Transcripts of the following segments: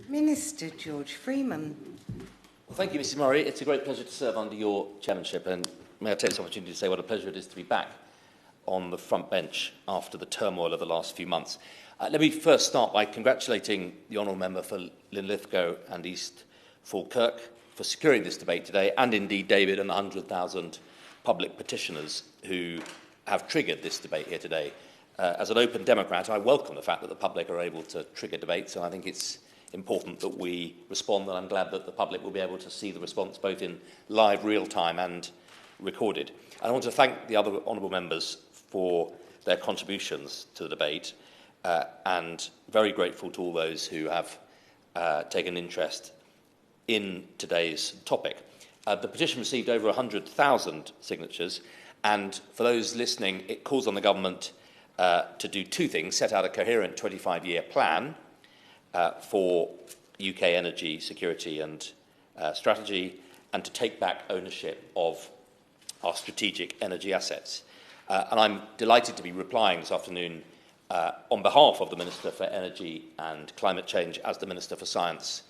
Minister George Freeman. Well, thank you, Mrs Murray. It's a great pleasure to serve under your chairmanship, and may I take this opportunity to say what a pleasure it is to be back on the front bench after the turmoil of the last few months. Let me first start by congratulating the Honourable Member for Linlithgow and East Falkirk for securing this debate today, and indeed David and the 100,000 public petitioners who have triggered this debate here today. As an open Democrat, I welcome the fact that the public are able to trigger debates, and I think it's important that we respond, and I'm glad that the public will be able to see the response both in live, real time and recorded. And I want to thank the other honourable members for their contributions to the debate, and very grateful to all those who have taken interest in today's topic. The petition received over 100,000 signatures, and for those listening, it calls on the government to do two things: set out a coherent 25-year plan for UK energy security and strategy, and to take back ownership of our strategic energy assets. And I'm delighted to be replying this afternoon on behalf of the Minister for Energy and Climate Change as the Minister for Science,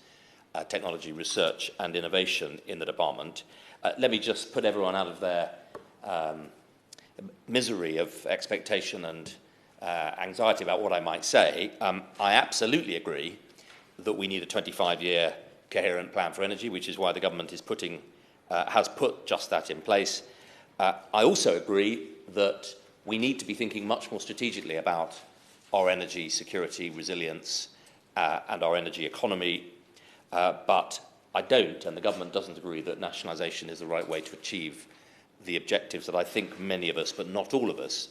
Technology, Research and Innovation in the department. Let me just put everyone out of their misery of expectation and anxiety about what I might say. I absolutely agree that we need a 25-year coherent plan for energy, which is why the government is has put just that in place. I also agree that we need to be thinking much more strategically about our energy security, resilience, and our energy economy. But I don't, and the government doesn't agree, that nationalisation is the right way to achieve the objectives that I think many of us, but not all of us,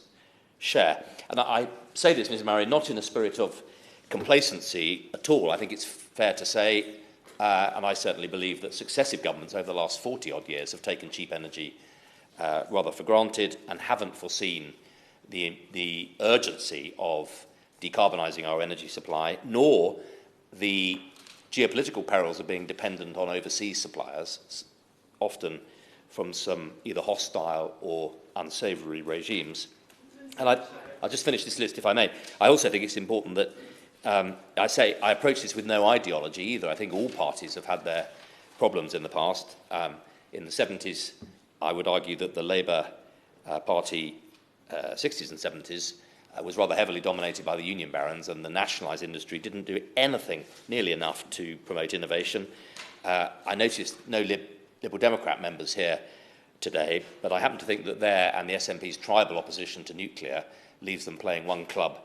share. And I say this, Ms Murray, not in a spirit of complacency at all. I think it's fair to say, and I certainly believe, that successive governments over the last 40-odd years have taken cheap energy rather for granted and haven't foreseen the urgency of decarbonising our energy supply, nor the geopolitical perils of being dependent on overseas suppliers, often from some either hostile or unsavoury regimes. And I'll just finish this list, if I may. I also think it's important that I approach this with no ideology either. I think all parties have had their problems in the past. In the 70s, I would argue that the Labour Party, 60s and 70s, was rather heavily dominated by the union barons, and the nationalised industry didn't do anything nearly enough to promote innovation. I noticed no Liberal Democrat members here today, but I happen to think that their and the SNP's tribal opposition to nuclear leaves them playing one club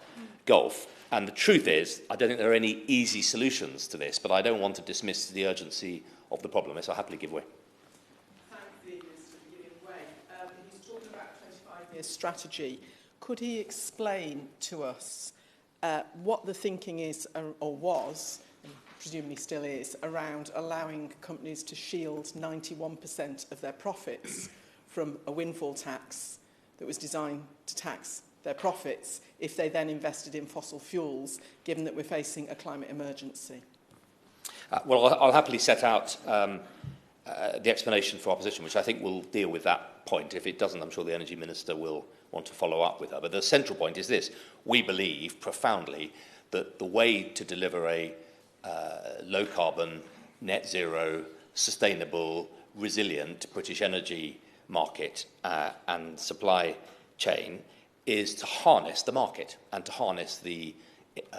golf. And the truth is, I don't think there are any easy solutions to this, but I don't want to dismiss the urgency of the problem, so I'll happily give way. Thank the Minister for giving way. He's talking about a 25-year strategy. Could he explain to us what the thinking is, or was, and presumably still is, around allowing companies to shield 91% of their profits from a windfall tax that was designed to tax their profits if they then invested in fossil fuels, given that we're facing a climate emergency? Well, I'll happily set out the explanation for opposition, which I think will deal with that point. If it doesn't, I'm sure the Energy Minister will want to follow up with her. But the central point is this: we believe profoundly that the way to deliver a low-carbon, net-zero, sustainable, resilient British energy market and supply chain is to harness the market and to harness the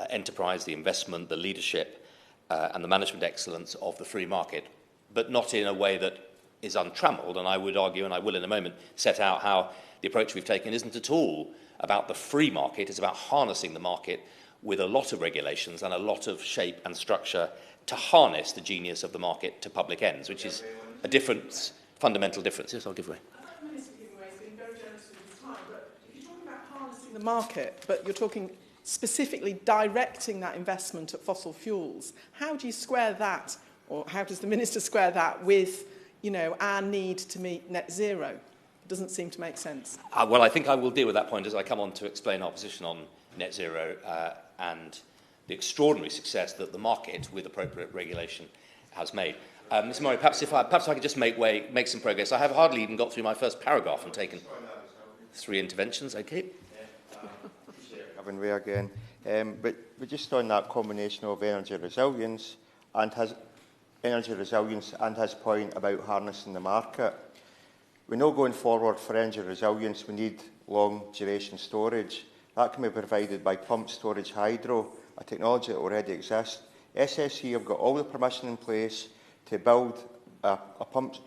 enterprise, the investment, the leadership and the management excellence of the free market, but not in a way that is untrammelled. And I would argue, and I will in a moment, set out how the approach we've taken isn't at all about the free market. It's about harnessing the market with a lot of regulations and a lot of shape and structure to harness the genius of the market to public ends, which is a difference, fundamental difference. Yes, I'll give way. The Minister giving way has been very generous with his time, but if you're talking about harnessing the market, but you're talking specifically directing that investment at fossil fuels, how do you square that, or how does the Minister square that with, our need to meet net zero? It doesn't seem to make sense. Well, I think I will deal with that point as I come on to explain our position on net zero and the extraordinary success that the market, with appropriate regulation, has made. Mr. Murray, perhaps I could just make some progress. I have hardly even got through my first paragraph and taken 3 interventions. Okay. Having way again, but just on that combination of energy resilience and his energy resilience and his point about harnessing the market. We know going forward for energy resilience we need long duration storage. That can be provided by pumped storage hydro, a technology that already exists. SSE have got all the permission in place to build a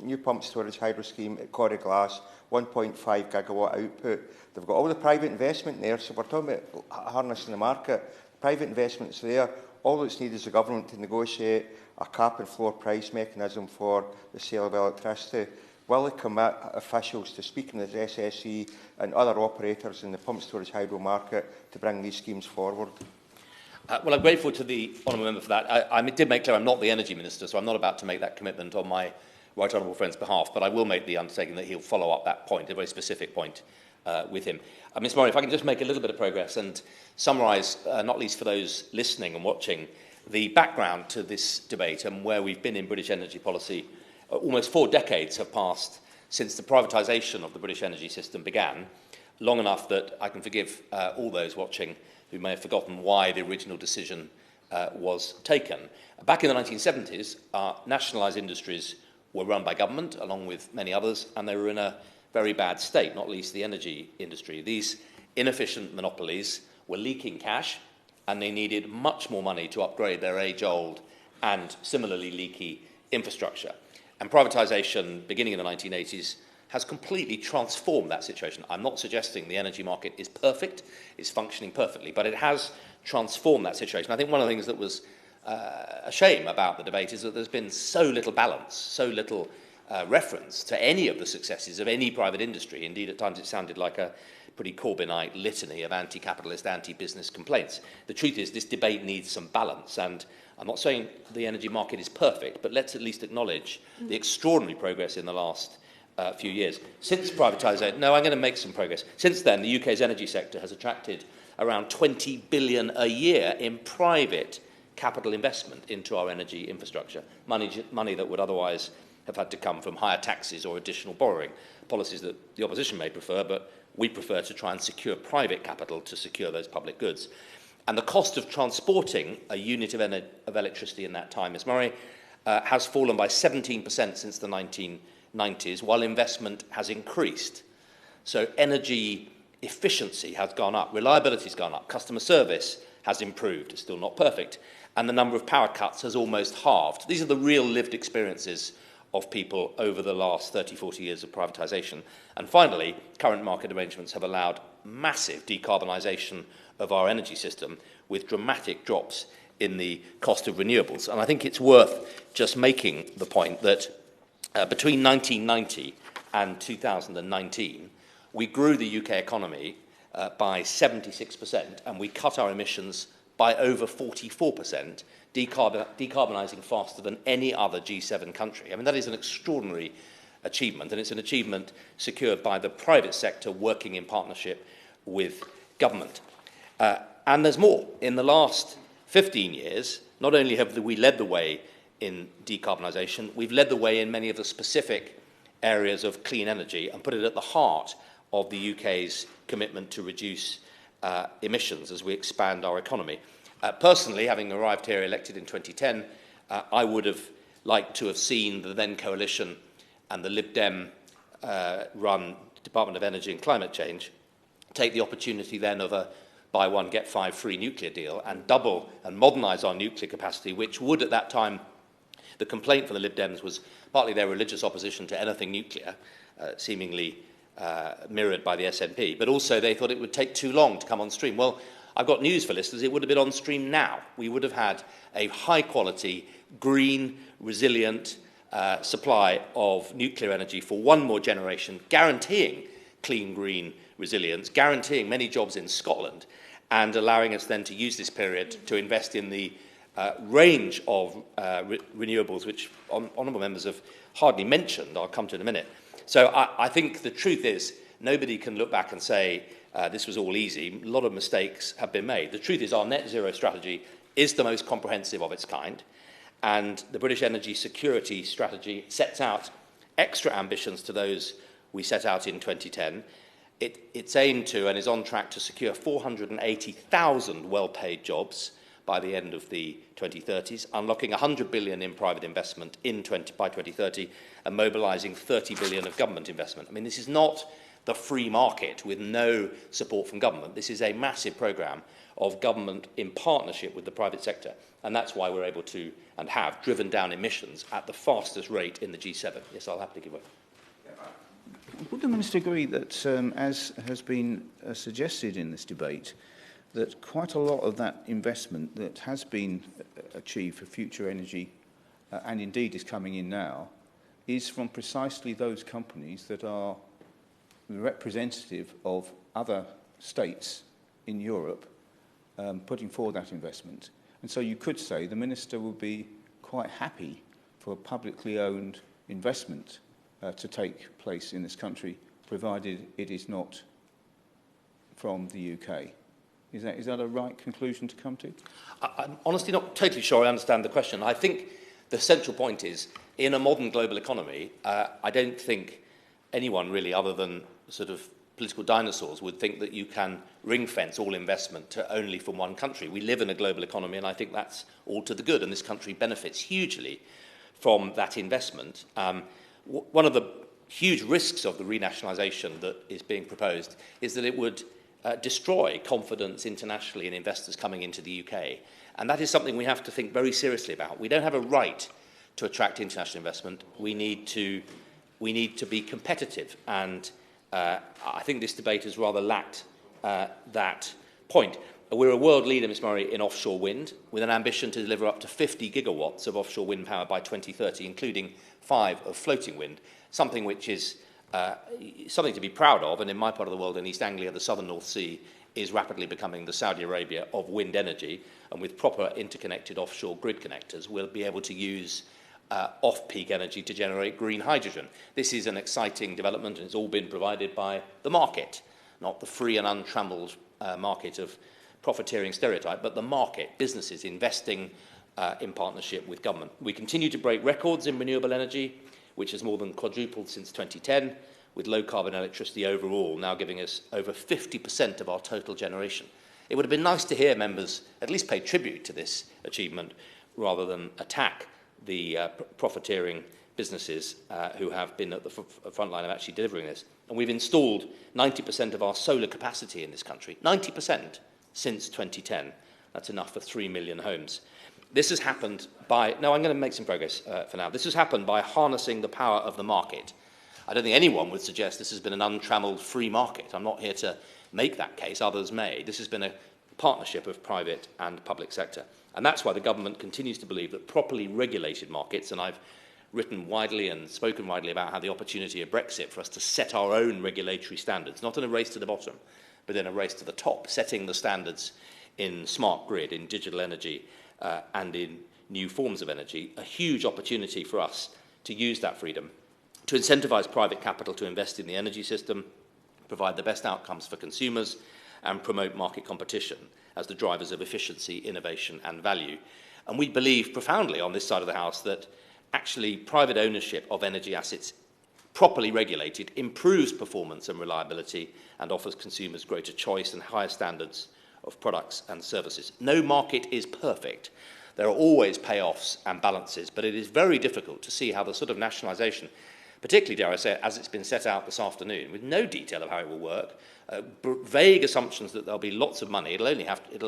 new pumped storage hydro scheme at Corrie Glass, 1.5 gigawatt output. They've got all the private investment there, so we're talking about harnessing the market. Private investment's there. All that's needed is the government to negotiate a cap and floor price mechanism for the sale of electricity. Will they commit officials to speaking with SSE and other operators in the pumped storage hydro market to bring these schemes forward? Well, I'm grateful to the honourable member for that. I did make clear I'm not the Energy Minister, so I'm not about to make that commitment on my right honourable friend's behalf, but I will make the undertaking that he'll follow up that point, a very specific point, with him. Ms Murray, if I can just make a little bit of progress and summarise, not least for those listening and watching, the background to this debate and where we've been in British energy policy. Almost 4 decades have passed since the privatisation of the British energy system began, long enough that I can forgive all those watching who may have forgotten why the original decision was taken. Back in the 1970s, our nationalised industries were run by government, along with many others, and they were in a very bad state, not least the energy industry. These inefficient monopolies were leaking cash, and they needed much more money to upgrade their age-old and similarly leaky infrastructure. And privatisation, beginning in the 1980s, has completely transformed that situation. I'm not suggesting the energy market is perfect, it's functioning perfectly, but it has transformed that situation. I think one of the things that was a shame about the debate is that there's been so little balance, so little reference to any of the successes of any private industry. Indeed, at times it sounded like a pretty Corbynite litany of anti-capitalist, anti-business complaints. The truth is this debate needs some balance, and I'm not saying the energy market is perfect, but let's at least acknowledge the extraordinary progress in the last few years. Since privatisation, no, I'm going to make some progress. Since then, the UK's energy sector has attracted around 20 billion a year in private capital investment into our energy infrastructure, money that would otherwise have had to come from higher taxes or additional borrowing, policies that the opposition may prefer, but we prefer to try and secure private capital to secure those public goods. And the cost of transporting a unit of electricity in that time, Ms Murray, has fallen by 17% since the 1990s, while investment has increased. So energy efficiency has gone up, reliability has gone up, customer service has improved, it's still not perfect, and the number of power cuts has almost halved. These are the real lived experiences of people over the last 30, 40 years of privatisation. And finally, current market arrangements have allowed massive decarbonisation of our energy system with dramatic drops in the cost of renewables. And I think it's worth just making the point that between 1990 and 2019, we grew the UK economy by 76%, and we cut our emissions by over 44%, decarbonising faster than any other G7 country. I mean, that is an extraordinary achievement, and it's an achievement secured by the private sector working in partnership with government. And there's more. In the last 15 years, not only have we led the way in decarbonisation, we've led the way in many of the specific areas of clean energy and put it at the heart of the UK's commitment to reduce emissions as we expand our economy. Personally, having arrived here elected in 2010, I would have liked to have seen the then coalition and the Lib Dem run Department of Energy and Climate Change take the opportunity then of a buy one, get five free nuclear deal and double and modernise our nuclear capacity, which would at that time, the complaint from the Lib Dems was partly their religious opposition to anything nuclear, seemingly mirrored by the SNP, but also they thought it would take too long to come on stream. Well, I've got news for listeners, it would have been on stream now. We would have had a high quality, green, resilient supply of nuclear energy for one more generation, guaranteeing clean, green resilience, guaranteeing many jobs in Scotland, and allowing us then to use this period to invest in the range of renewables, which honourable members have hardly mentioned. I'll come to in a minute. So I think the truth is nobody can look back and say this was all easy. A lot of mistakes have been made. The truth is our net zero strategy is the most comprehensive of its kind, and the British energy security strategy sets out extra ambitions to those we set out in 2010. It's aimed to and is on track to secure 480,000 well-paid jobs by the end of the 2030s, unlocking 100 billion in private investment by 2030 and mobilising 30 billion of government investment. I mean, this is not the free market with no support from government. This is a massive programme of government in partnership with the private sector, and that's why we're able to and have driven down emissions at the fastest rate in the G7. Yes, I'll happily give way. Would the Minister agree that, as has been suggested in this debate, that quite a lot of that investment that has been achieved for future energy, and indeed is coming in now, is from precisely those companies that are representative of other states in Europe putting forward that investment? And so you could say the Minister would be quite happy for a publicly owned investment to take place in this country, provided it is not from the UK. Is that a right conclusion to come to? I'm honestly not totally sure I understand the question. I think the central point is, in a modern global economy, I don't think anyone really, other than sort of political dinosaurs, would think that you can ring-fence all investment to only from one country. We live in a global economy, and I think that's all to the good, and this country benefits hugely from that investment. One of the huge risks of the renationalisation that is being proposed is that it would destroy confidence internationally in investors coming into the UK. And that is something we have to think very seriously about. We don't have a right to attract international investment. We need to be competitive. And I think this debate has rather lacked that point. We're a world leader, Ms Murray, in offshore wind, with an ambition to deliver up to 50 gigawatts of offshore wind power by 2030, including 5 of floating wind, something which is something to be proud of, and in my part of the world, in East Anglia, the southern North Sea is rapidly becoming the Saudi Arabia of wind energy, and with proper interconnected offshore grid connectors, we'll be able to use off-peak energy to generate green hydrogen. This is an exciting development, and it's all been provided by the market, not the free and untrammeled market of profiteering stereotype, but the market, businesses investing in partnership with government. We continue to break records in renewable energy, which has more than quadrupled since 2010, with low-carbon electricity overall now giving us over 50% of our total generation. It would have been nice to hear members at least pay tribute to this achievement rather than attack the profiteering businesses who have been at the front line of actually delivering this. And we've installed 90% of our solar capacity in this country, 90% since 2010. That's enough for 3 million homes. This has happened by, no, I'm going to make some progress for now. This has happened by harnessing the power of the market. I don't think anyone would suggest this has been an untrammeled free market. I'm not here to make that case, others may. This has been a partnership of private and public sector. And that's why the government continues to believe that properly regulated markets, and I've written widely and spoken widely about how the opportunity of Brexit for us to set our own regulatory standards, not in a race to the bottom, but in a race to the top, setting the standards in smart grid, in digital energy, and in new forms of energy, a huge opportunity for us to use that freedom, to incentivise private capital to invest in the energy system, provide the best outcomes for consumers, and promote market competition as the drivers of efficiency, innovation, and value. And we believe profoundly on this side of the House that actually private ownership of energy assets, properly regulated, improves performance and reliability and offers consumers greater choice and higher standards of products and services. No market is perfect. There are always payoffs and balances, but it is very difficult to see how the sort of nationalisation, particularly, dare I say, as it's been set out this afternoon, with no detail of how it will work, vague assumptions that there'll be lots of money, it'll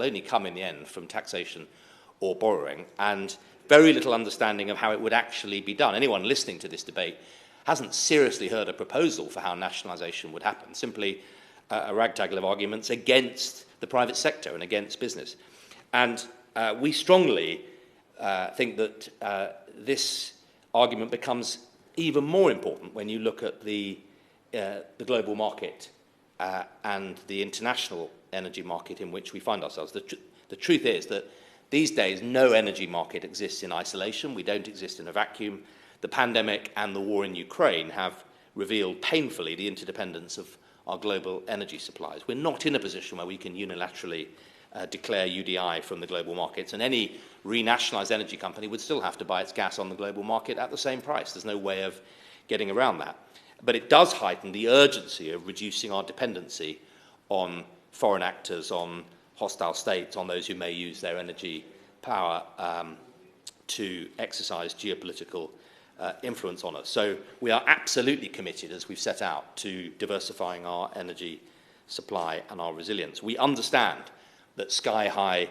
only come in the end from taxation or borrowing, and very little understanding of how it would actually be done. Anyone listening to this debate hasn't seriously heard a proposal for how nationalisation would happen, simply a ragtag of arguments against the private sector and against business. And we strongly think that this argument becomes even more important when you look at the global market and the international energy market in which we find ourselves. The truth is that these days no energy market exists in isolation. We don't exist in a vacuum. The pandemic and the war in Ukraine have revealed painfully the interdependence of our global energy supplies. We're not in a position where we can unilaterally declare UDI from the global markets, and any renationalised energy company would still have to buy its gas on the global market at the same price. There's no way of getting around that. But it does heighten the urgency of reducing our dependency on foreign actors, on hostile states on those who may use their energy power to exercise geopolitical influence on us. So we are absolutely committed, as we've set out, to diversifying our energy supply and our resilience. We understand that sky-high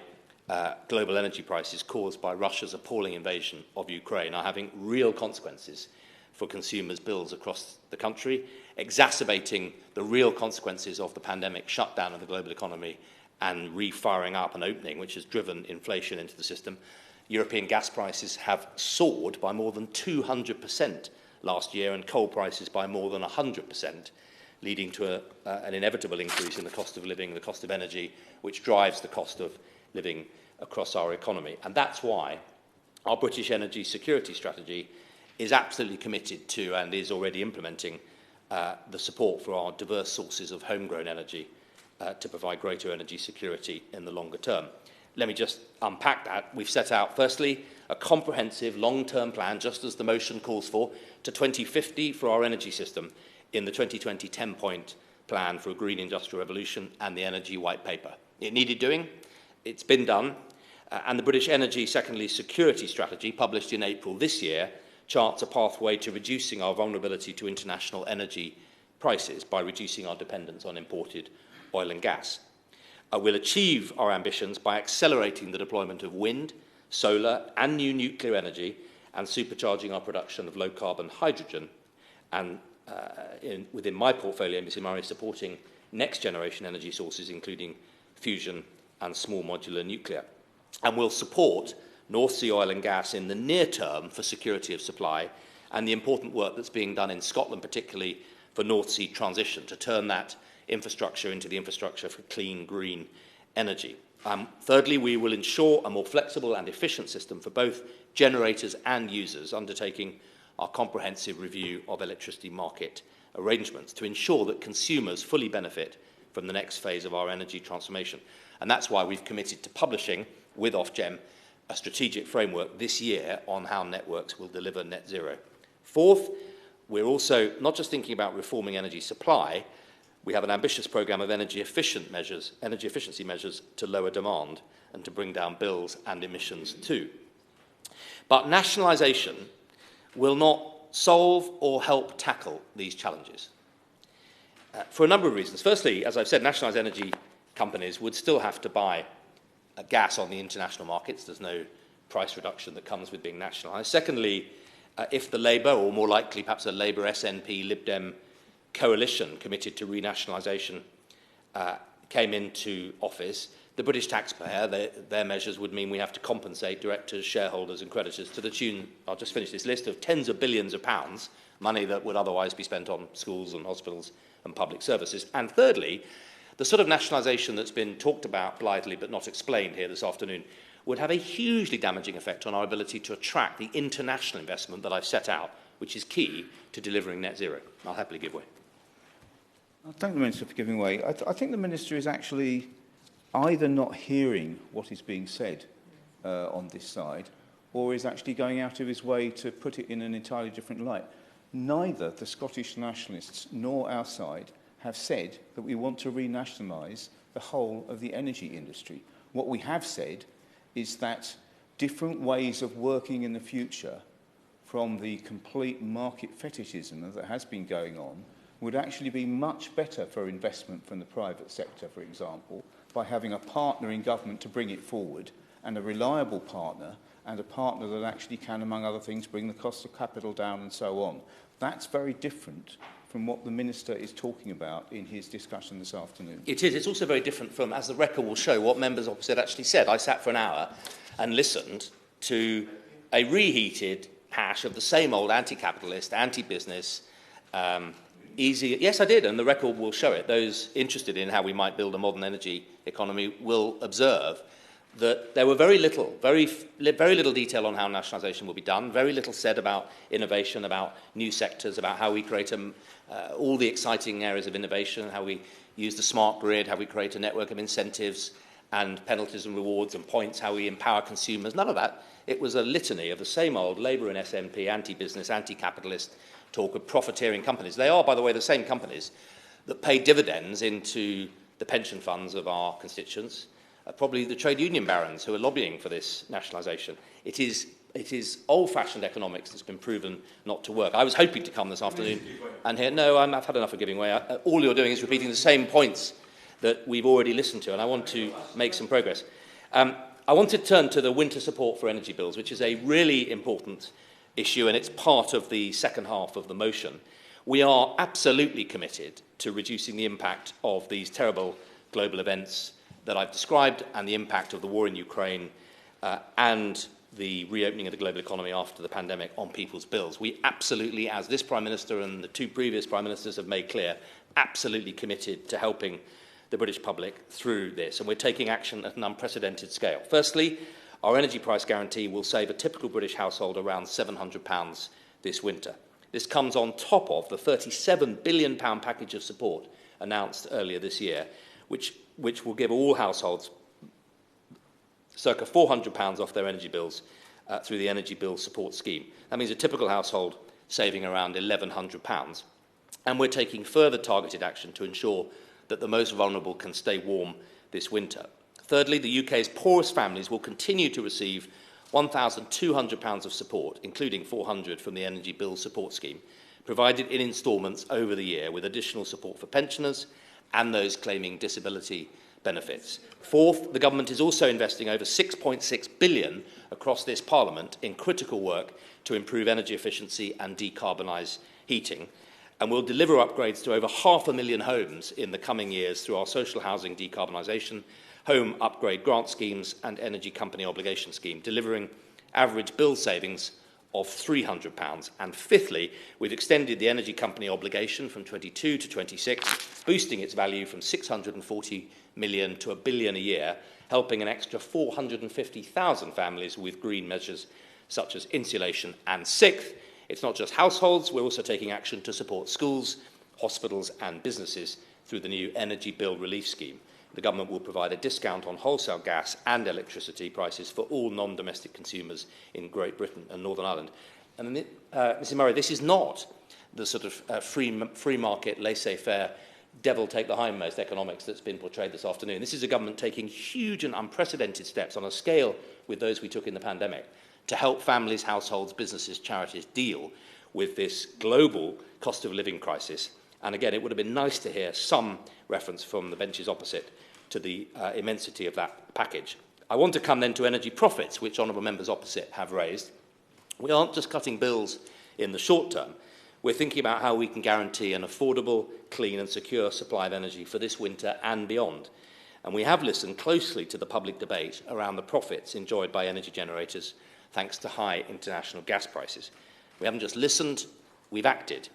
global energy prices caused by Russia's appalling invasion of Ukraine are having real consequences for consumers' bills across the country, exacerbating the real consequences of the pandemic shutdown of the global economy and refiring up and opening, which has driven inflation into the system. European gas prices have soared by more than 200% last year, and coal prices by more than 100%, leading to an inevitable increase in the cost of living, the cost of energy, which drives the cost of living across our economy. And that's why our British energy security strategy is absolutely committed to and is already implementing the support for our diverse sources of homegrown energy to provide greater energy security in the longer term. Let me just unpack that. We've set out, firstly, a comprehensive long-term plan, just as the motion calls for, to 2050 for our energy system in the 2020 10-point plan for a green industrial revolution and the energy white paper. It needed doing. It's been done. And the British Energy, secondly, security strategy, published in April this year, charts a pathway to reducing our vulnerability to international energy prices by reducing our dependence on imported oil and gas. We'll achieve our ambitions by accelerating the deployment of wind, solar and new nuclear energy and supercharging our production of low-carbon hydrogen and within my portfolio, Mr Murray, supporting next-generation energy sources, including fusion and small modular nuclear. And we'll support North Sea oil and gas in the near term for security of supply and the important work that's being done in Scotland, particularly for North Sea transition, to turn that infrastructure into the infrastructure for clean, green energy. Thirdly, we will ensure a more flexible and efficient system for both generators and users, undertaking our comprehensive review of electricity market arrangements to ensure that consumers fully benefit from the next phase of our energy transformation. And that's why we've committed to publishing, with Ofgem, a strategic framework this year on how networks will deliver net zero. Fourth, we're also not just thinking about reforming energy supply. We have an ambitious programme of energy efficiency measures to lower demand and to bring down bills and emissions too. But nationalisation will not solve or help tackle these challenges for a number of reasons. Firstly, as I've said, nationalised energy companies would still have to buy gas on the international markets. There's no price reduction that comes with being nationalised. Secondly, if the Labour, or more likely perhaps a Labour, SNP, Lib Dem coalition committed to renationalisation came into office, the British taxpayer, their measures would mean we have to compensate directors, shareholders and creditors to the tune, I'll just finish this list, of tens of billions of pounds, money that would otherwise be spent on schools and hospitals and public services. And thirdly, the sort of nationalisation that's been talked about blithely but not explained here this afternoon would have a hugely damaging effect on our ability to attract the international investment that I've set out, which is key to delivering net zero. I'll happily give way. I thank the Minister for giving way. I think the Minister is actually either not hearing what is being said on this side, or is actually going out of his way to put it in an entirely different light. Neither the Scottish nationalists nor our side have said that we want to renationalise the whole of the energy industry. What we have said is that different ways of working in the future from the complete market fetishism that has been going on would actually be much better for investment from the private sector, for example, by having a partner in government to bring it forward, and a reliable partner, and a partner that actually can, among other things, bring the cost of capital down and so on. That's very different from what the Minister is talking about in his discussion this afternoon. It is. It's also very different from, as the record will show, what members opposite actually said. I sat for an hour and listened to a reheated hash of the same old anti-capitalist, anti-business, easy. Yes, I did, and the record will show it. Those interested in how we might build a modern energy economy will observe that there were very little detail on how nationalisation will be done, very little said about innovation, about new sectors, about how we create all the exciting areas of innovation, how we use the smart grid, how we create a network of incentives and penalties and rewards and points, how we empower consumers. None of that. It was a litany of the same old Labour and SNP, anti-business, anti-capitalist talk of profiteering companies. They are, by the way, the same companies that pay dividends into the pension funds of our constituents, probably the trade union barons who are lobbying for this nationalisation. It is old-fashioned economics that's been proven not to work. I was hoping to come this afternoon and hear, no, I've had enough of giving way. All you're doing is repeating the same points that we've already listened to, and I want to make some progress. I want to turn to the winter support for energy bills, which is a really important issue, and it's part of the second half of the motion. We are absolutely committed to reducing the impact of these terrible global events that I've described and the impact of the war in Ukraine and the reopening of the global economy after the pandemic on people's bills. We absolutely, as this Prime Minister and the two previous Prime Ministers have made clear, absolutely committed to helping the British public through this, and we're taking action at an unprecedented scale. Firstly, our energy price guarantee will save a typical British household around £700 this winter. This comes on top of the £37 billion package of support announced earlier this year, which will give all households circa £400 off their energy bills through the Energy Bill Support Scheme. That means a typical household saving around £1,100. And we're taking further targeted action to ensure that the most vulnerable can stay warm this winter. Thirdly, the UK's poorest families will continue to receive £1,200 of support, including £400 from the Energy Bill Support Scheme, provided in instalments over the year, with additional support for pensioners and those claiming disability benefits. Fourth, the government is also investing over £6.6 billion across this Parliament in critical work to improve energy efficiency and decarbonise heating, and will deliver upgrades to over 500,000 homes in the coming years through our social housing decarbonisation, home upgrade grant schemes and energy company obligation scheme, delivering average bill savings of £300. And fifthly, we've extended the energy company obligation from 22 to 26, boosting its value from 640 million to £1 billion a year, helping an extra 450,000 families with green measures such as insulation. And sixth, it's not just households, we're also taking action to support schools, hospitals and businesses through the new Energy Bill Relief Scheme. The government will provide a discount on wholesale gas and electricity prices for all non-domestic consumers in Great Britain and Northern Ireland. And Mrs Murray, this is not the sort of free market, laissez-faire, devil take the hindmost economics that's been portrayed this afternoon. This is a government taking huge and unprecedented steps on a scale with those we took in the pandemic to help families, households, businesses, charities deal with this global cost of living crisis. And again, it would have been nice to hear some reference from the benches opposite to the immensity of that package. I want to come then to energy profits, which honourable members opposite have raised. We aren't just cutting bills in the short term. We're thinking about how we can guarantee an affordable, clean and secure supply of energy for this winter and beyond. And we have listened closely to the public debate around the profits enjoyed by energy generators thanks to high international gas prices. We haven't just listened, we've acted.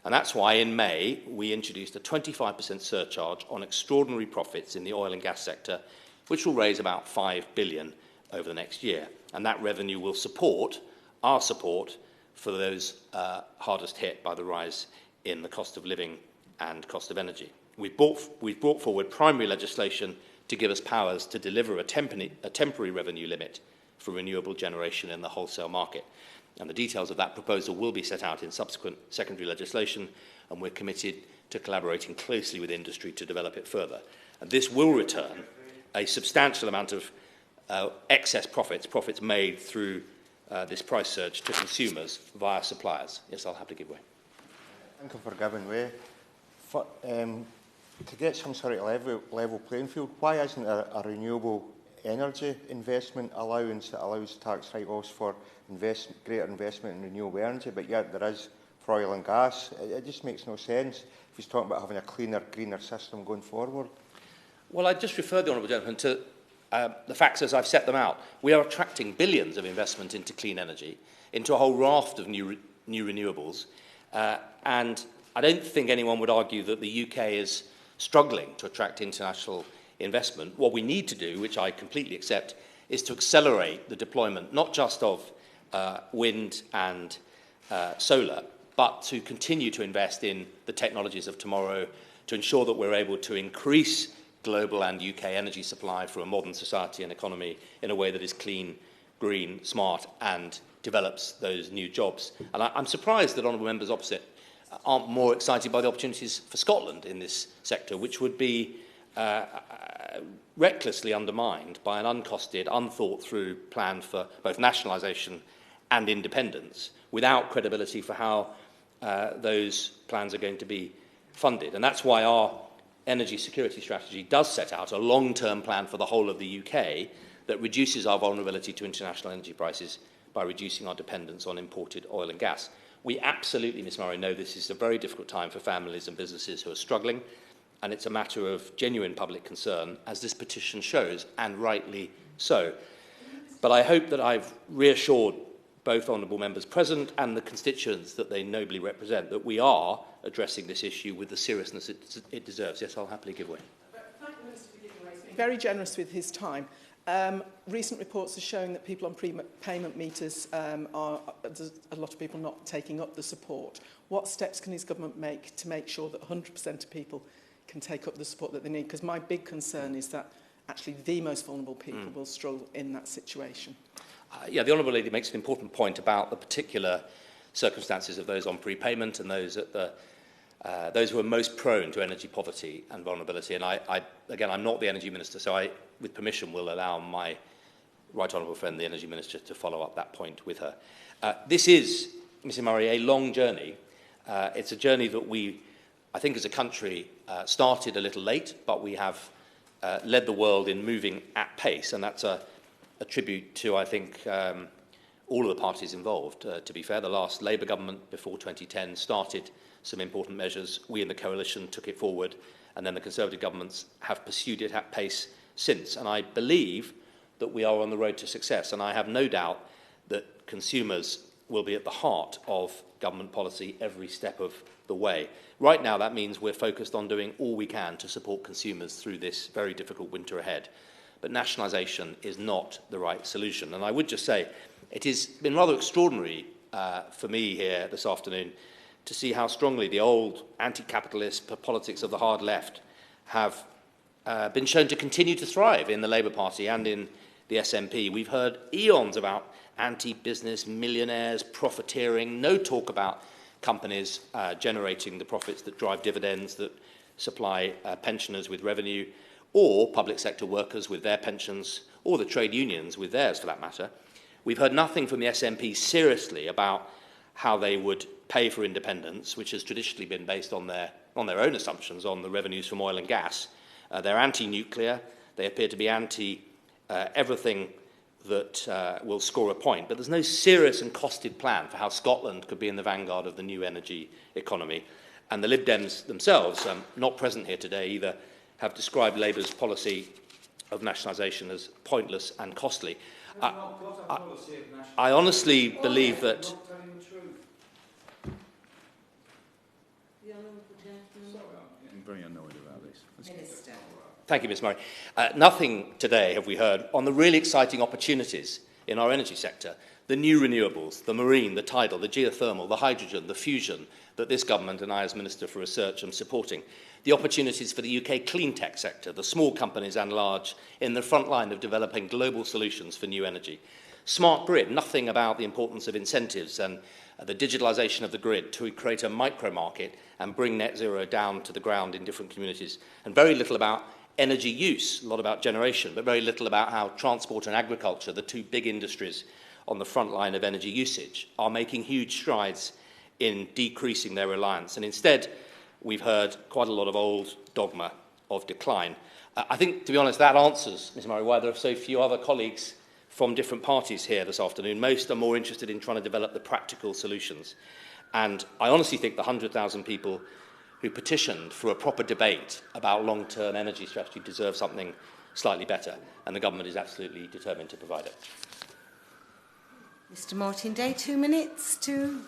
And that's why in May we introduced a 25% surcharge on extraordinary profits in the oil and gas sector, which will raise about £5 billion over the next year. And that revenue will support our support for those hardest hit by the rise in the cost of living and cost of energy. We've brought forward primary legislation to give us powers to deliver a temporary revenue limit for renewable generation in the wholesale market. And the details of that proposal will be set out in subsequent secondary legislation, and we're committed to collaborating closely with industry to develop it further. And this will return a substantial amount of excess profits made through this price surge to consumers via suppliers. Yes, I'll have to give way. Thank you for giving way. To get some sort of level playing field, why isn't a renewable energy investment allowance that allows tax write-offs for greater investment in renewable energy, but yet there is for oil and gas? It just makes no sense if he's talking about having a cleaner, greener system going forward. Well, I just refer the honourable gentleman to the facts as I've set them out. We are attracting billions of investment into clean energy, into a whole raft of new renewables, and I don't think anyone would argue that the UK is struggling to attract international investment. What we need to do, which I completely accept, is to accelerate the deployment not just of wind and solar, but to continue to invest in the technologies of tomorrow to ensure that we're able to increase global and UK energy supply for a modern society and economy in a way that is clean, green, smart and develops those new jobs. And I'm surprised that honourable members opposite aren't more excited by the opportunities for Scotland in this sector, which would be recklessly undermined by an uncosted, unthought-through plan for both nationalisation and independence, without credibility for how those plans are going to be funded. And that's why our energy security strategy does set out a long-term plan for the whole of the UK that reduces our vulnerability to international energy prices by reducing our dependence on imported oil and gas. We absolutely, Ms Murray, know this is a very difficult time for families and businesses who are struggling, and it's a matter of genuine public concern, as this petition shows, and rightly so. But I hope that I've reassured both honourable members present and the constituents that they nobly represent that we are addressing this issue with the seriousness it deserves. Yes, I'll happily give way. Thank the Minister for giving way. He's been very generous with his time. Recent reports are showing that people on prepayment meters there's a lot of people not taking up the support. What steps can his government make to make sure that 100% of people can take up the support that they need? Because my big concern is that actually the most vulnerable people will struggle in that situation. Yeah, the Honourable Lady makes an important point about the particular circumstances of those on prepayment and those at the those who are most prone to energy poverty and vulnerability. And again, I'm not the Energy Minister, so I, with permission, will allow my Right Honourable friend, the Energy Minister, to follow up that point with her. This is, Mr Murray, a long journey. It's a journey that we, I think as a country, started a little late, but we have led the world in moving at pace, and that's a tribute to, I think, all of the parties involved. To be fair, the last Labour government before 2010 started some important measures. We in the coalition took it forward, and then the Conservative governments have pursued it at pace since. And I believe that we are on the road to success, and I have no doubt that consumers will be at the heart of government policy every step of the way. Right now, that means we're focused on doing all we can to support consumers through this very difficult winter ahead. But nationalisation is not the right solution. And I would just say, it has been rather extraordinary for me here this afternoon to see how strongly the old anti-capitalist politics of the hard left have been shown to continue to thrive in the Labour Party and in the SNP. We've heard eons about anti-business, millionaires, profiteering, no talk about companies generating the profits that drive dividends, that supply pensioners with revenue, or public sector workers with their pensions, or the trade unions with theirs, for that matter. We've heard nothing from the SNP seriously about how they would pay for independence, which has traditionally been based on their own assumptions on the revenues from oil and gas. They're anti-nuclear. They appear to be anti-everything that will score a point. But there's no serious and costed plan for how Scotland could be in the vanguard of the new energy economy. And the Lib Dems themselves, not present here today either, have described Labour's policy of nationalisation as pointless and costly. I honestly believe that... I'm very annoyed about this. Minister. Thank you, Ms Murray. Nothing today have we heard on the really exciting opportunities in our energy sector, the new renewables, the marine, the tidal, the geothermal, the hydrogen, the fusion that this government and I as Minister for Research am supporting, the opportunities for the UK clean tech sector, the small companies and large in the front line of developing global solutions for new energy. Smart grid, nothing about the importance of incentives and the digitalisation of the grid to create a micro-market and bring net zero down to the ground in different communities. And very little about energy use, a lot about generation, but very little about how transport and agriculture, the two big industries on the front line of energy usage, are making huge strides in decreasing their reliance. And instead, we've heard quite a lot of old dogma of decline. I think, to be honest, that answers, Ms Murray, why there are so few other colleagues from different parties here this afternoon. Most are more interested in trying to develop the practical solutions. And I honestly think the 100,000 people who petitioned for a proper debate about long-term energy strategy deserve something slightly better, and the government is absolutely determined to provide it. Mr Martin Day, 2 minutes to...